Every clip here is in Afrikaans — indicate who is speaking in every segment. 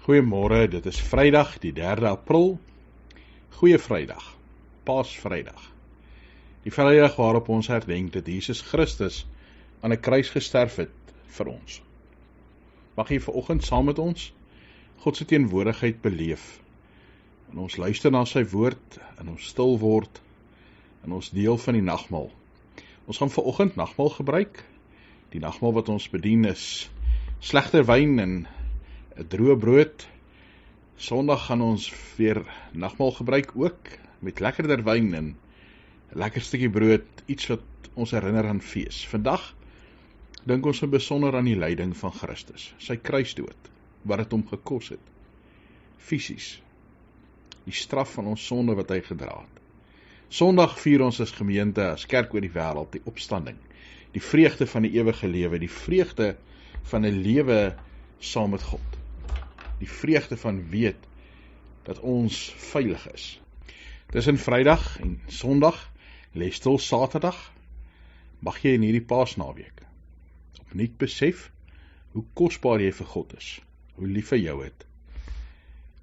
Speaker 1: Goeiemôre, dit is Vrydag, die 3de April. Goeie Vrydag, Paasvrydag. Die Vrydag waarop ons herdenk dat Jesus Christus aan 'n kruis gesterf het vir ons. Mag jy vanoggend saam met ons God se teenwoordigheid beleef. En ons luister na sy woord, en ons stil word, en ons deel van die nagmaal. Ons gaan vanoggend nagmaal gebruik. Die nagmaal wat ons bedien is slegter wyn en 'n droë brood. Sondag gaan ons weer nagmaal gebruik ook, met lekkerder wyn en 'n lekker stukkie brood, iets wat ons herinner aan fees. Vandag dink ons in besonder aan die lyding van Christus, sy kruisdood, wat het hom gekos het, fisies, die straf van ons sonde wat hy gedra het. Sondag vier ons as gemeente, as kerk oor die wêreld, die opstanding, die vreugde van die ewige lewe, die vreugde van 'n lewe saam met God. Die vreugde van weet dat ons veilig is. Tussen Vrydag en Sondag, lê stil Saterdag, mag jy in hierdie Paasnaweek opnuut besef hoe kosbaar jy vir God is, hoe lief hy jou het.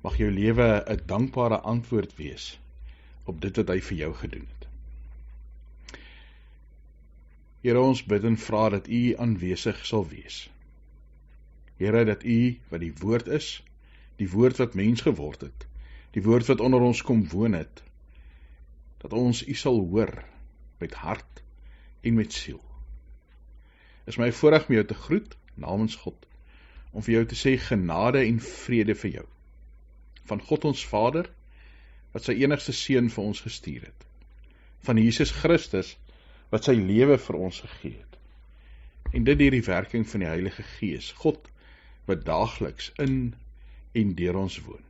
Speaker 1: Mag jou lewe 'n dankbare antwoord wees op dit wat hy vir jou gedoen het. Here, ons bid en vra dat U aanwesig sal wees. Here, dat U wat die woord is, die woord wat mens geword het, die woord wat onder ons kom woon het, dat ons U sal hoor met hart en met siel. Is my voorreg om jou te groet namens God, om vir jou te sê genade en vrede vir jou, van God ons Vader, wat sy enigste seun vir ons gestuur het, van Jesus Christus, wat sy lewe vir ons gegee het, en dit deur die werking van die Heilige Gees, God, wat daagliks in en deur ons woon.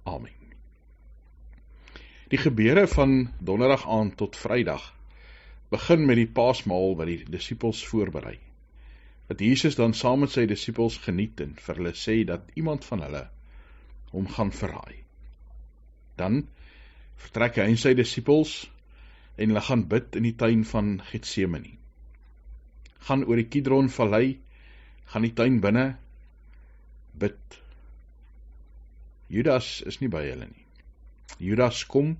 Speaker 1: Amen. Die gebeure van donderdag aand tot Vrydag begin met die Paasmaal wat die disippels voorberei. Wat Jesus dan saam met sy disippels geniet en vir hulle sê dat iemand van hulle hom gaan verraai. Dan vertrek hy en sy disippels en hulle gaan bid in die tuin van Getsemane. Gaan oor die Kidron vallei, gaan die tuin binne, bid. Judas is nie by hulle nie. Judas kom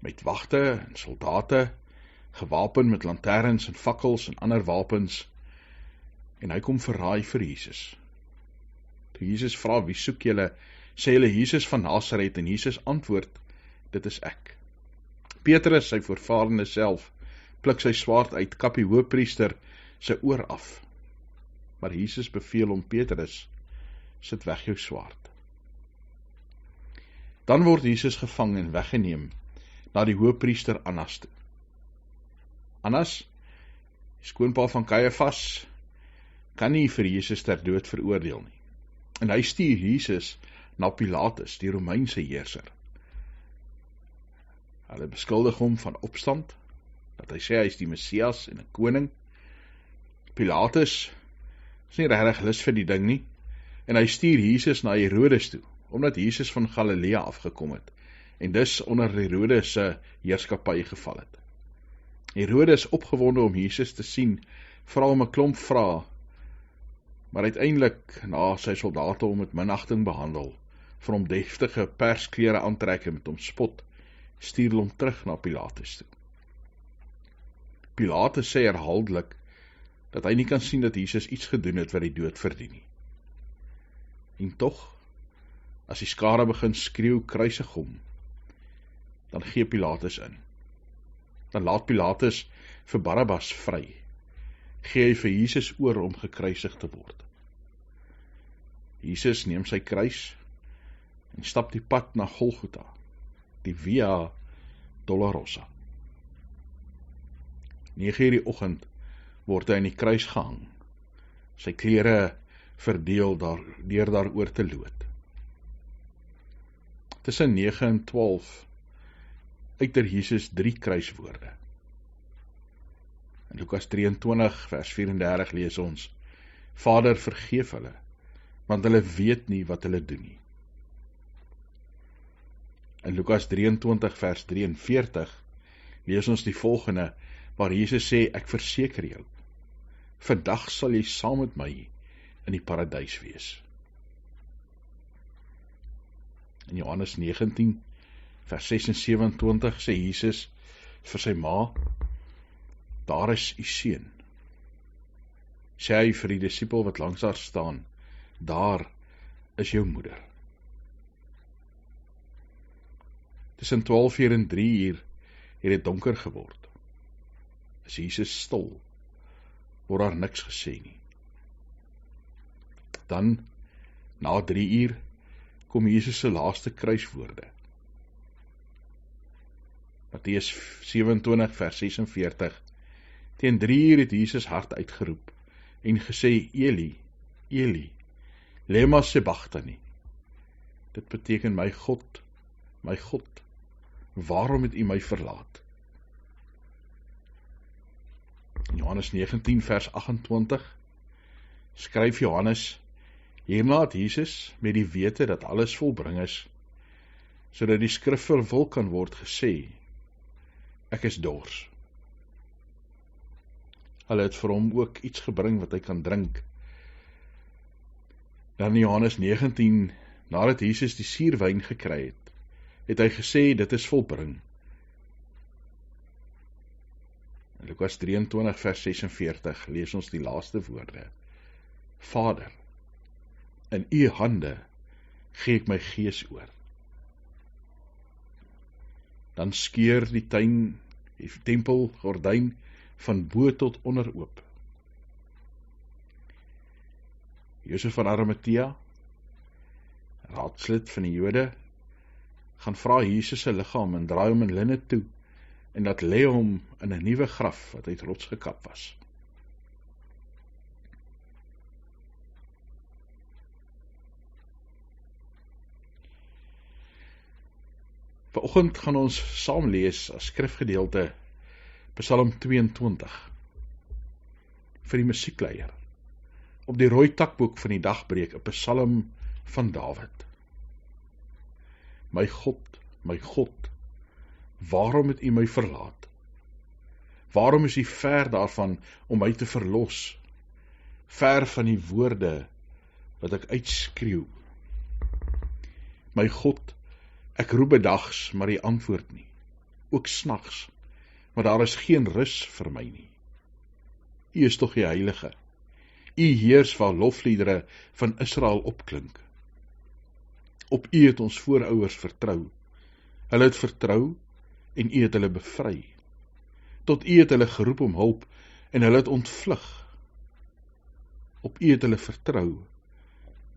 Speaker 1: met wagte en soldate, gewapen met lanterns en fakkels en ander wapens, en hy kom verraai vir Jesus. Toe Jesus vra, wie soek julle, sê hulle Jesus van Nasaret, en Jesus antwoord, dit is ek. Petrus, sy voorvarende self, pluk sy swaard uit, kap die hoëpriester sy oor af. Maar Jesus beveel hom, Petrus, sit weg jou swaard. Dan word Jesus gevang en weggeneem na die hoëpriester Annas toe. Annas, skoonpa van Kajafas, kan nie vir Jesus ter dood veroordeel nie. En hy stuur Jesus na Pilatus, die Romeinse heerser. Hulle beskuldig hom van opstand, dat hy sê hy is die Messias en 'n koning. Pilatus is nie regtig lus vir die ding nie, en hy stuur Jesus na Herodes toe, omdat Jesus van Galilea afgekom het, en dus onder Herodes se heerskappy geval het. Herodes, opgewonde om Jesus te sien, vra hom 'n klomp vrae, maar uiteindelik, na sy soldate hom met minagting behandel, vir hom deftige persklere aantrek en met hom spot, stuur hom terug na Pilatus toe. Pilatus sê herhaaldelik dat hy nie kan sien dat Jesus iets gedoen het wat die dood verdien nie. En tog, as die skare begin skreeu, kruisig hom, dan gee Pilatus in. Dan laat Pilatus vir Barabbas vry, gee hy vir Jesus oor om gekruisig te word. Jesus neem sy kruis en stap die pad na Golgotha, die Via Dolorosa. 9:00 die oggend word hy aan die kruis gehang, sy klere verdeel deur daaroor te lood. Tussen 9 en 12 uiter Jesus 3 kruiswoorde. In Lukas 23 vers 34 lees ons, Vader, vergeef hulle, want hulle weet nie wat hulle doen nie. In Lukas 23 vers 43 lees ons die volgende, waar Jesus sê, ek verseker jou, vandag sal jy saam met my in die paradys wees. In Johannes 19, vers 6 en 27 sê Jesus vir sy ma, daar is u seun. Sê hy vir die disipel wat langs haar staan, daar is jou moeder. Tussen 12 en 3 het dit donker geword. Is Jesus stil, word daar niks gesê nie. Dan, na 3 kom Jesus se laaste kruiswoorde. Matteus 27 vers 46. Teen 3 het Jesus hard uitgeroep en gesê, Eli, Eli, lema sabachthani. Dit beteken, my God, waarom het u my verlaat? In Johannes 19 vers 28 skryf Johannes, hierna het Jesus met die wete dat alles volbring is, sodat die skrif vervul kan word gesê, ek is dors. Hulle het vir hom ook iets gebring wat hy kan drink. Dan in Johannes 19, nadat Jesus die suurwyn gekry het hy gesê, dit is volbring. In Lukas 23 vers 46 lees ons die laaste woorde. Vader, in u hande gee ek my gees oor. Dan skeur die tempelgordyn van bo tot onder oop. Josef van Arimatea, raadslid van die Jode, gaan vra Jesus se liggaam en draai hom in linne toe en dat lê hom in 'n nuwe graf wat uit rots gekap was. Vanoggend gaan ons saam lees as skrifgedeelte Psalm 22 vir die musiekleier. Op die rooi takboek van die dagbreek 'n psalm van Dawid. My God, waarom het u my verlaat? Waarom is u ver daarvan om my te verlos? Ver van die woorde wat ek uitskreeu. My God, ek roep bedags, maar u antwoord nie. Ook snags, maar daar is geen rus vir my nie. U is tog die Heilige. U heers waar lofliedere van Israel opklink. Op u het ons voorouers vertrou. Hulle het vertrou en u het hulle bevry. Tot u het hulle geroep om hulp en hulle het ontvlug. Op u het hulle vertrou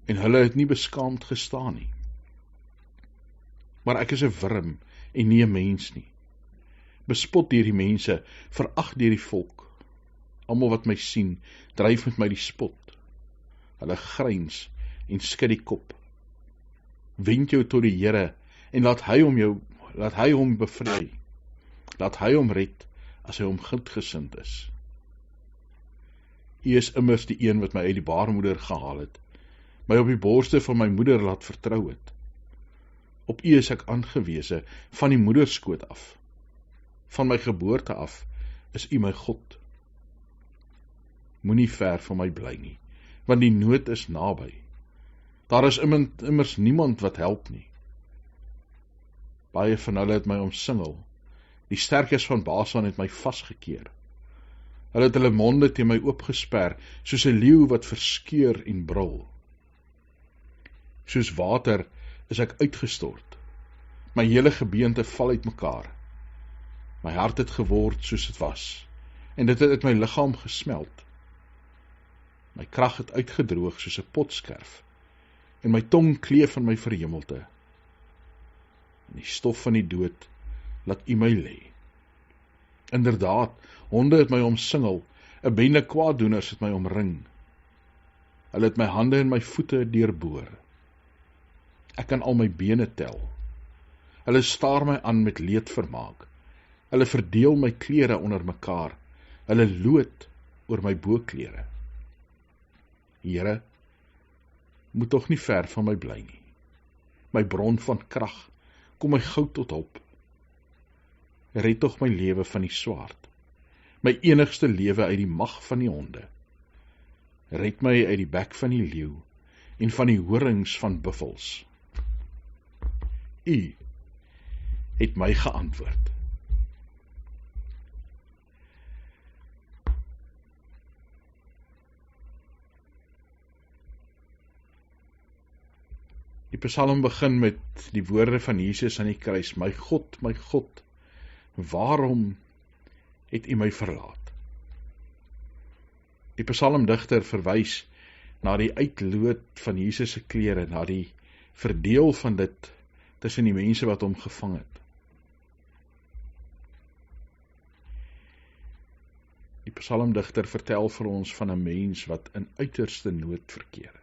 Speaker 1: en hulle het nie beskaamd gestaan nie. Maar ek is 'n wurm en nie 'n mens nie. Bespot deur die mense, verag deur die volk. Almal wat my sien, dryf met my die spot. Hulle gryns en skud die kop. Wend jou tot die Here en laat hy hom bevry. Laat hy hom red as hy hom goedgesind is. U is immers die een wat my uit die baarmoeder gehaal het, my op die borste van my moeder laat vertrou het. Op u is ek aangewese van die moederskoot af. Van my geboorte af is u my God. Moenie ver van my bly nie, want die nood is naby. Daar is immers niemand wat help nie. Baie van hulle het my omsingel. Die sterkes van Basan het my vasgekeer. Hulle het hulle monde teen my oopgesper, soos 'n leeu wat verskeur en brul. Soos water is ek uitgestort. My hele gebeente val uitmekaar. My hart het geword soos dit was, en dit het uit my liggaam gesmelt. My krag het uitgedroog soos 'n potskerf, en my tong kleef aan my verhemelte. In die stof van die dood laat u my lê. Inderdaad, honde het my omsingel, 'n bende kwaaddoeners het my omring. Hulle het my hande en my voete deurboor. Ek kan al my bene tel. Hulle staar my aan met leedvermaak. Hulle verdeel my klere onder mekaar. Hulle loot oor my boklere. Here, moet tog nie ver van my bly nie. My bron van krag, kom my gou tot hulp. Red tog my lewe van die swaard. My enigste lewe uit die mag van die honde. Red my uit die bek van die leeu en van die horings van buffels. U het my geantwoord. Die Psalm begin met die woorde van Jesus aan die kruis: my God, waarom het U my verlaat? Die psalmdigter verwys na die uitloot van Jesus se klere, na die verdeel van dit tussen die mense wat hom gevang het. Die psalmdigter vertel vir ons van 'n mens wat in uiterste nood verkeer.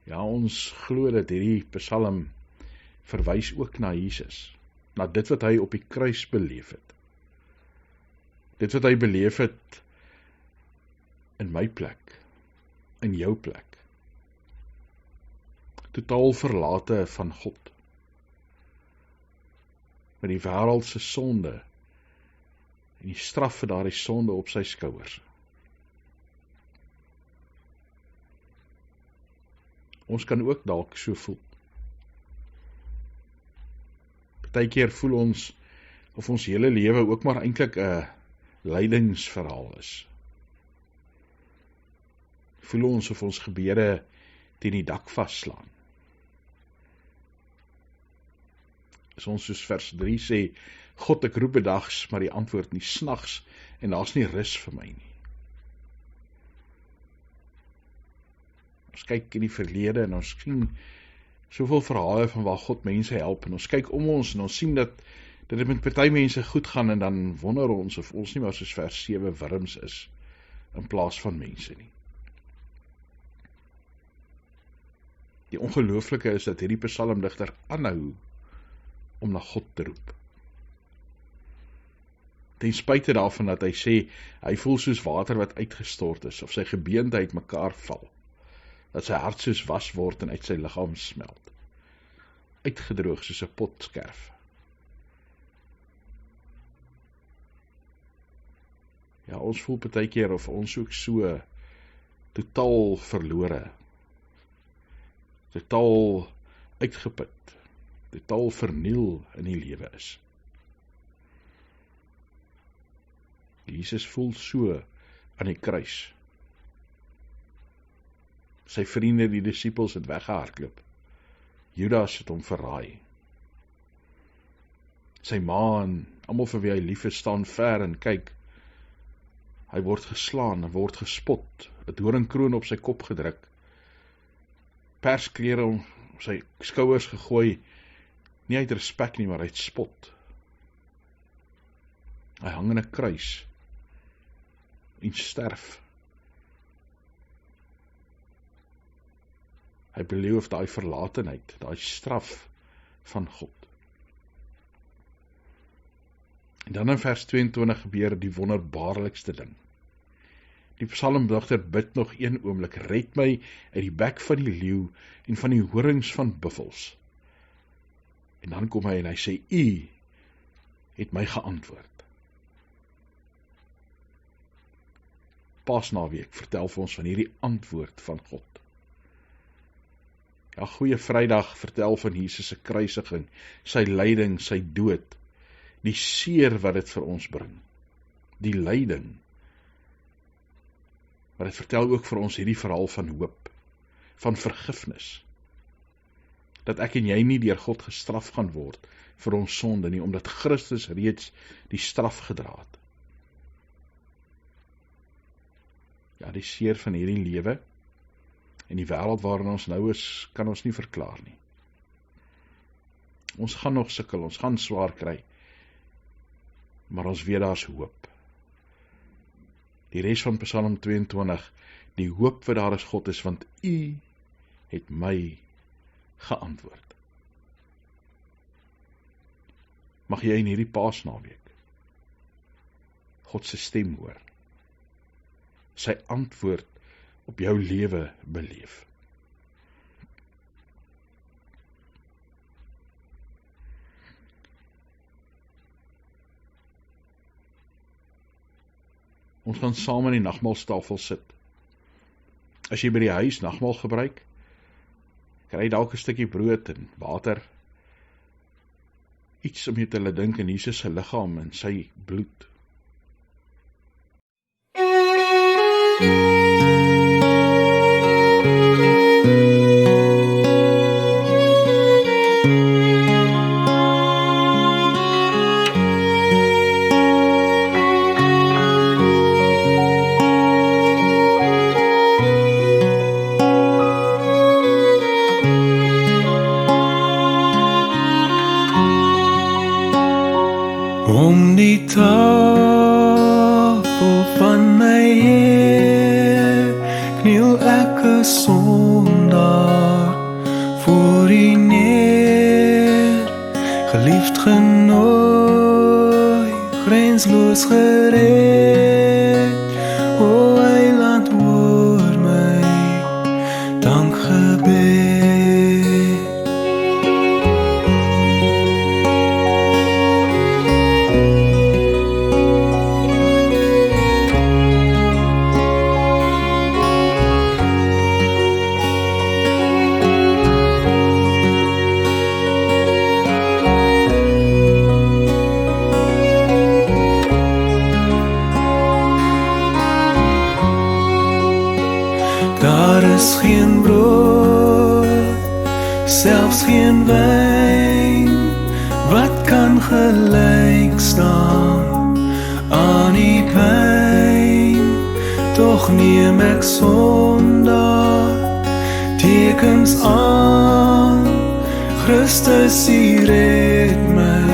Speaker 1: Ja, ons glo dat hierdie psalm verwys ook na Jesus, na dit wat hy op die kruis beleef het. Dit wat hy beleef het in my plek, in jou plek. Totaal verlate van God. Met die wêreld se sonde en die straf vir daardie sonde op sy skouers. Ons kan ook dalk so voel. Partykeer voel ons of ons hele lewe ook maar eintlik 'n lydingsverhaal is. Voel ons of ons gebede teen die dak vasslaan. As ons soos vers 3 sê, God, ek roep bedags, maar die antwoord nie, snags, en daar's nie rus vir my nie. Ons kyk in die verlede en ons sien soveel verhale van waar God mense help, en ons kyk om ons en ons sien dat dit met party mense goed gaan, en dan wonder ons of ons nie maar soos vers 7 wurms is, in plaas van mense nie. Die ongelooflike is dat hierdie psalmdigter aanhou om na God te roep. Ten spyte daarvan dat hy sê, hy voel soos water wat uitgestort is, of sy gebeente uit mekaar val, dat sy hart soos was word en uit sy liggaam smelt, uitgedroog soos 'n potskerf. Ja, ons voel partykeer of ons ook so totaal verlore, totaal uitgeput, totaal verniel in die lewe is. Jesus voel so aan die kruis. Sy vriende, die disippels, het weggehardloop. Judas het hom verraai. Sy ma en almal vir wie hy lief is, staan ver en kyk. Hy word geslaan, hy word gespot, 'n doringkroon op sy kop gedruk, persklere om sy skouers gegooi, nie uit respek nie, maar uit spot. Hy hang in 'n kruis en sterf. Hy beleef daai verlatenheid, daai straf van God. En dan in vers 22 gebeur die wonderbaarlikste ding. Die psalmdigter bid nog een oomblik, red my uit die bek van die leeu en van die horings van buffels. En dan kom hy en hy sê, U het my geantwoord. Paasnaweek vertel vir ons van hierdie antwoord van God. Ja, Goeie Vrydag vertel van Jesus se kruisiging, sy lyding, sy dood, die seer wat dit vir ons bring, die lyding. Maar dit vertel ook vir ons hierdie verhaal van hoop, van vergifnis, dat ek en jy nie deur God gestraf gaan word vir ons sonde nie, omdat Christus reeds die straf gedra het. Ja, die seer van hierdie lewe en die wêreld waarin ons nou is, kan ons nie verklaar nie. Ons gaan nog sukkel, ons gaan swaar kry, maar ons weet daar's hoop. Die res van Psalm 22, die hoop wat daar is God is, want U het my geantwoord. Mag jy in hierdie Paasnaweek God se stem hoor, sy antwoord op jou lewe beleef. Ons gaan saam aan die nagmaalstafel sit. As jy by die huis nagmaal gebruik, kry dalk 'n stukkie brood en water, iets om jy te laat dink aan Jesus se liggaam en sy bloed.
Speaker 2: Om die tafel van my Heer kniel ek 'n sondaar voor U neer, geliefd genooi, grensloos gered. O Heiland, hoor my dankgebed. Daar is geen brood, selfs geen wyn, wat kan gelyk staan aan U pyn. Toch neem ek sondaar tekens aan, Christus U red my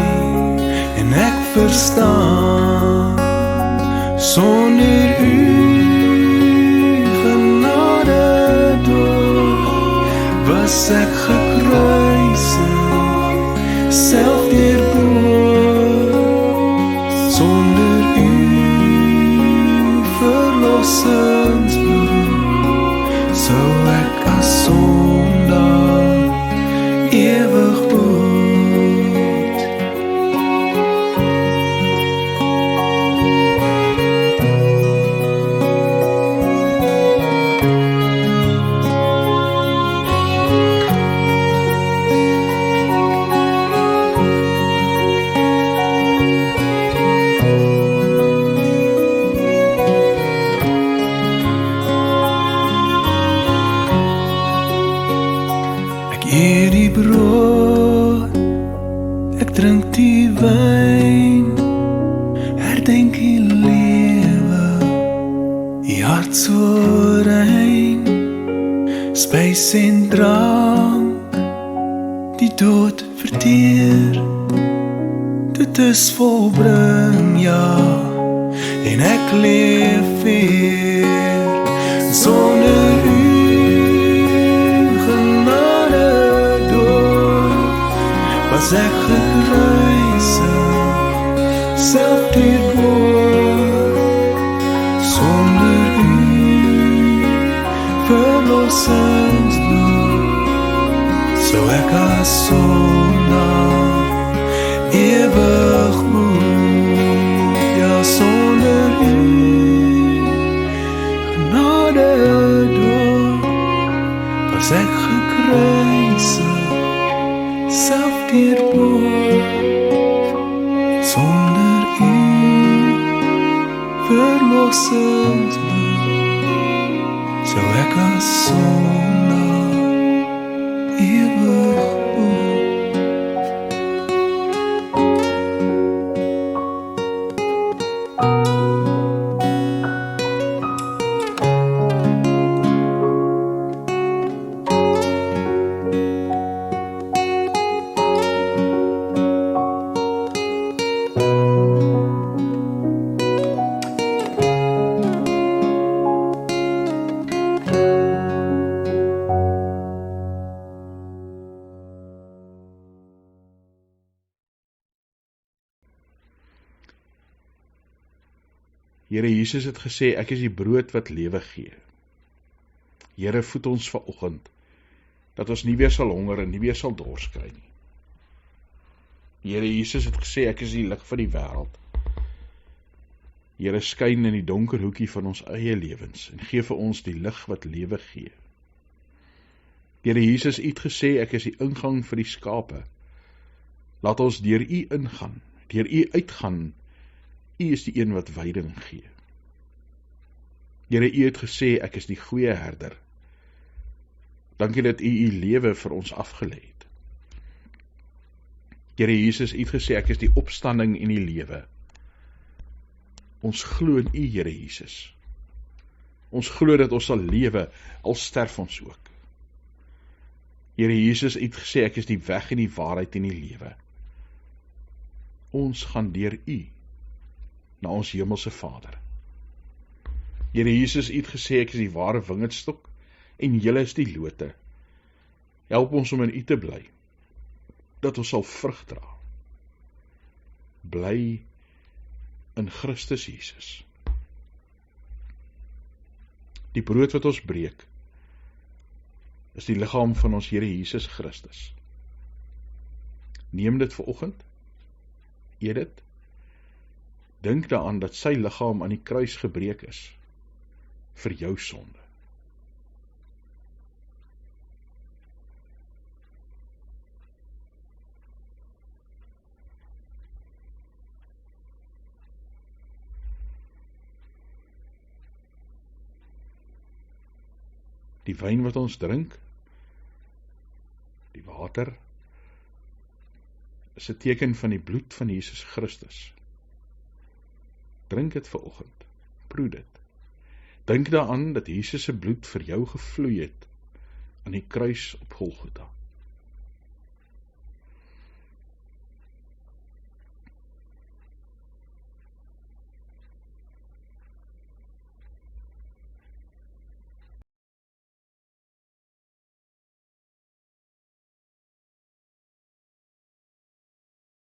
Speaker 2: en ek verstaan, sonder U was ek gekruisig, self deurboor, sonder U verlossingsbloed, sou ek as sondaar ewig boet. Eet die brood, ek drink die wyn, herdenk die lewe, die hart so rein, spys en drank, die dood verteer, dit is volbring, ja, en ek leef weer, sonder U was ek gekruisig, self deurboor, sonder U verlossingsbloed, sou ek as sondaar ewig boet. Ja, sonder U genade dood, was ek gekruisig, self deurboor, sonder U verlossingsbloed, sou ek as sondaar ewig boet.
Speaker 1: Here Jesus het gesê, ek is die brood wat lewe gee. Here, voed ons vanoggend, dat ons nie weer sal honger en nie weer sal dors kry nie. Here Jesus het gesê, ek is die lig van die wêreld. Here, skyn in die donker hoekie van ons eie lewens en gee vir ons die lig wat lewe gee. Here Jesus, U het gesê, ek is die ingang vir die skape. Laat ons deur U ingaan, deur U uitgaan. U is die een wat veiding gee. Here, U het gesê, ek is die goeie herder. Dankie dat U lewe vir ons afgelê het. Here Jesus, U het gesê, ek is die opstanding en die lewe. Ons glo in U, Here Jesus. Ons glo dat ons sal lewe, al sterf ons ook. Here Jesus, U het gesê, ek is die weg en die waarheid en die lewe. Ons gaan deur U na ons hemelse Vader. Here Jesus, U het gesê, ek is die ware wingerdstok en julle is die lote. Help ons om in U te bly, dat ons sal vrug dra. Bly in Christus Jesus. Die brood wat ons breek, is die liggaam van ons Here Jesus Christus. Neem dit vanoggend, eet dit, dink daaraan dat sy liggaam aan die kruis gebreek is, vir jou sonde. Die wyn wat ons drink, die water, is 'n teken van die bloed van Jesus Christus. Drink dit vanoggend, proe dit. Dink daaraan dat Jesus se bloed vir jou gevloei het aan die kruis op Golgotha.